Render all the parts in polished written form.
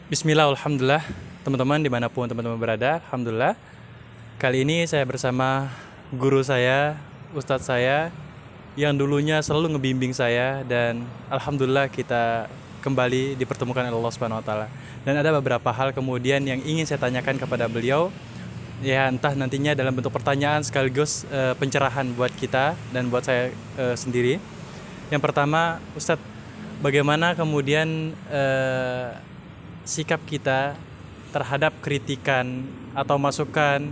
Bismillah, alhamdulillah, teman-teman dimanapun teman-teman berada, alhamdulillah. Kali ini saya bersama guru saya, ustadz saya, yang dulunya selalu ngebimbing saya, dan alhamdulillah kita kembali dipertemukan oleh Allah Subhanahu Wa Taala. Dan ada beberapa hal kemudian yang ingin saya tanyakan kepada beliau, ya entah nantinya dalam bentuk pertanyaan sekaligus pencerahan buat kita dan buat saya sendiri. Yang pertama, Ustadz, bagaimana kemudian sikap kita terhadap kritikan atau masukan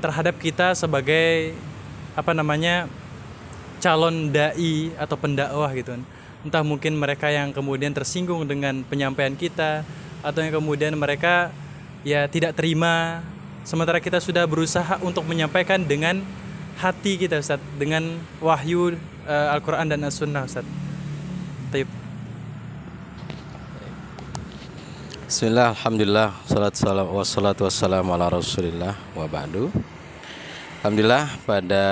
terhadap kita sebagai calon dai atau pendakwah gitu. Entah mungkin mereka yang kemudian tersinggung dengan penyampaian kita, atau yang kemudian mereka ya tidak terima, sementara kita sudah berusaha untuk menyampaikan dengan hati kita, Ustaz, dengan wahyu Al-Quran dan As-Sunnah, Ustaz. Taib. Bismillah, alhamdulillah, wassalatu wassalamu ala rasulillah wa ba'du. Alhamdulillah, pada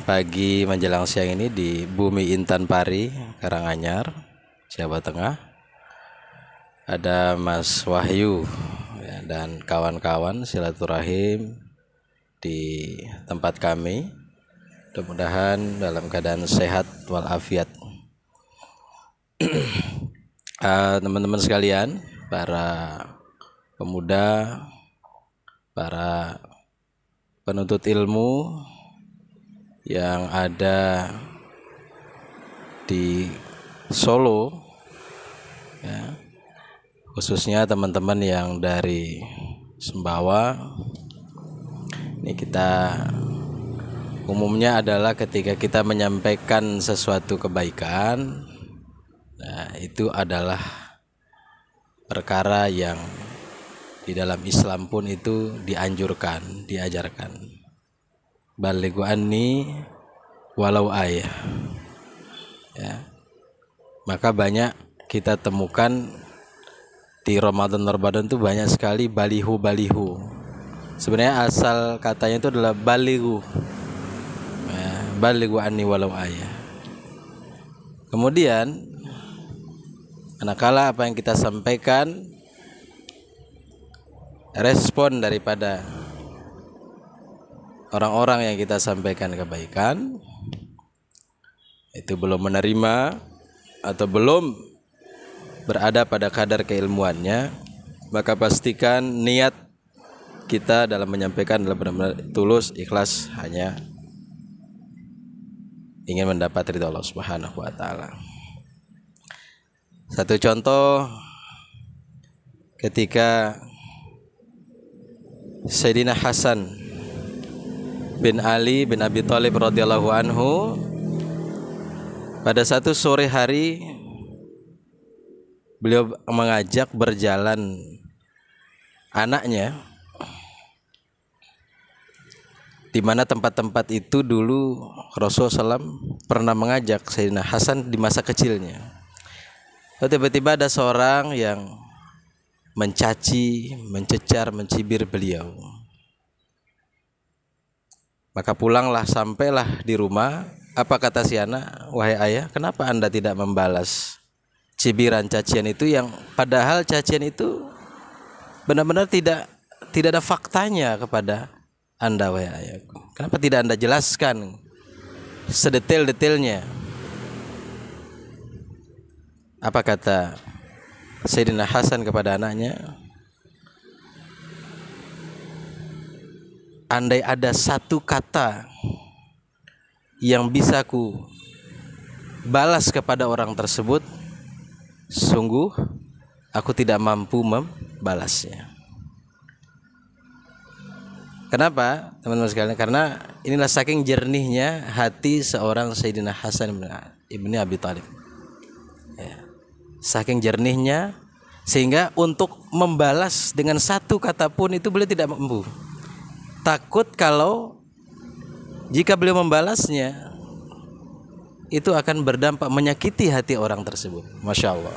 pagi menjelang siang ini di Bumi Intan Pari, Karanganyar, Jawa Tengah, ada Mas Wahyu ya, dan kawan-kawan silaturahim di tempat kami. Mudah-mudahan dalam keadaan sehat walafiat. Teman-teman sekalian, para pemuda, para penuntut ilmu yang ada di Solo ya, khususnya teman-teman yang dari Sumbawa. Ini kita umumnya adalah ketika kita menyampaikan sesuatu kebaikan, nah itu adalah perkara yang di dalam Islam pun itu dianjurkan, diajarkan. Balighu anni walau ayah. Ya. Maka banyak kita temukan di Ramadan itu banyak sekali balihu-balihu. Sebenarnya asal katanya itu adalah balighu. Ya, balighu anni walau ayah. Kemudian manakala apa yang kita sampaikan respon daripada orang-orang yang kita sampaikan kebaikan itu belum menerima atau belum berada pada kadar keilmuannya, maka pastikan niat kita dalam menyampaikan adalah benar-benar tulus, ikhlas, hanya ingin mendapat ridha Allah Subhanahu wa taala. Satu contoh, ketika Sayyidina Hasan bin Ali bin Abi Thalib radhiyallahu anhu pada satu sore hari beliau mengajak berjalan anaknya, di mana tempat-tempat itu dulu Rasulullah SAW pernah mengajak Sayyidina Hasan di masa kecilnya. Tiba-tiba ada seorang yang mencaci, mencecar, mencibir beliau. Maka pulanglah, sampailah di rumah. Apa kata si anak? Wahai ayah, kenapa anda tidak membalas cibiran, cacian itu, yang padahal cacian itu benar-benar tidak ada faktanya kepada anda, wahai ayah. Kenapa tidak anda jelaskan sedetail-detailnya? Apa kata Sayyidina Hasan kepada anaknya? Andai ada satu kata yang bisa ku balas kepada orang tersebut, sungguh aku tidak mampu membalasnya. Kenapa, teman-teman sekalian? Karena inilah saking jernihnya hati seorang Sayyidina Hasan ibni Abi Thalib. Ya. Saking jernihnya sehingga untuk membalas dengan satu kata pun itu beliau tidak mampu. Takut kalau jika beliau membalasnya itu akan berdampak menyakiti hati orang tersebut. Masya Allah.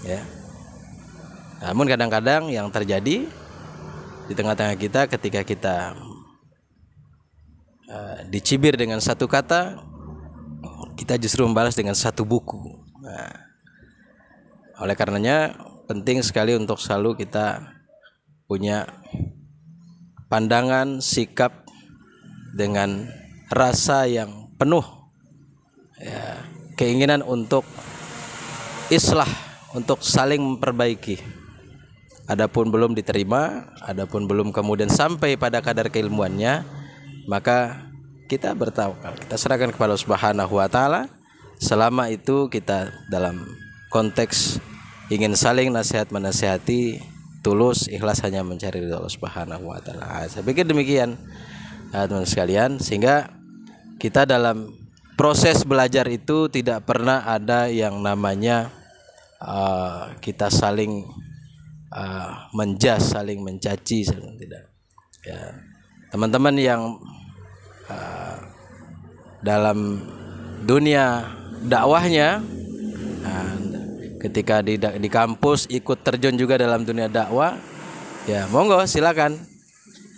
Ya. Namun kadang-kadang yang terjadi di tengah-tengah kita ketika kita dicibir dengan satu kata, kita justru membalas dengan satu buku. Nah, Oleh karenanya penting sekali untuk selalu kita punya pandangan, sikap dengan rasa yang penuh, ya, keinginan untuk islah, untuk saling memperbaiki. Adapun belum diterima, adapun belum kemudian sampai pada kadar keilmuannya, maka kita bertawakal, kita serahkan kepada Allah Subhanahu wa taala. Selama itu kita dalam konteks ingin saling nasihat menasihati, tulus, ikhlas hanya mencari ridha Allah Subhanahu wa taala. Saya pikir demikian, teman-teman sekalian, sehingga kita dalam proses belajar itu tidak pernah ada yang namanya kita saling menjas, saling mencaci, tidak. Ya, teman-teman yang dalam dunia dakwahnya, ketika di kampus ikut terjun juga dalam dunia dakwah, ya monggo silakan.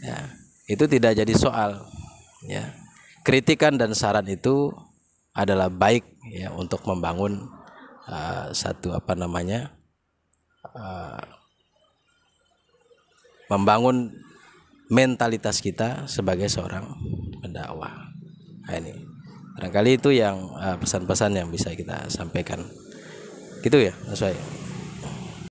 Ya, itu tidak jadi soal. Ya, kritikan dan saran itu adalah baik, ya, untuk membangun membangun mentalitas kita sebagai seorang pendakwah. Nah, ini barangkali itu yang pesan-pesan yang bisa kita sampaikan. Gitu ya, Mas Wai.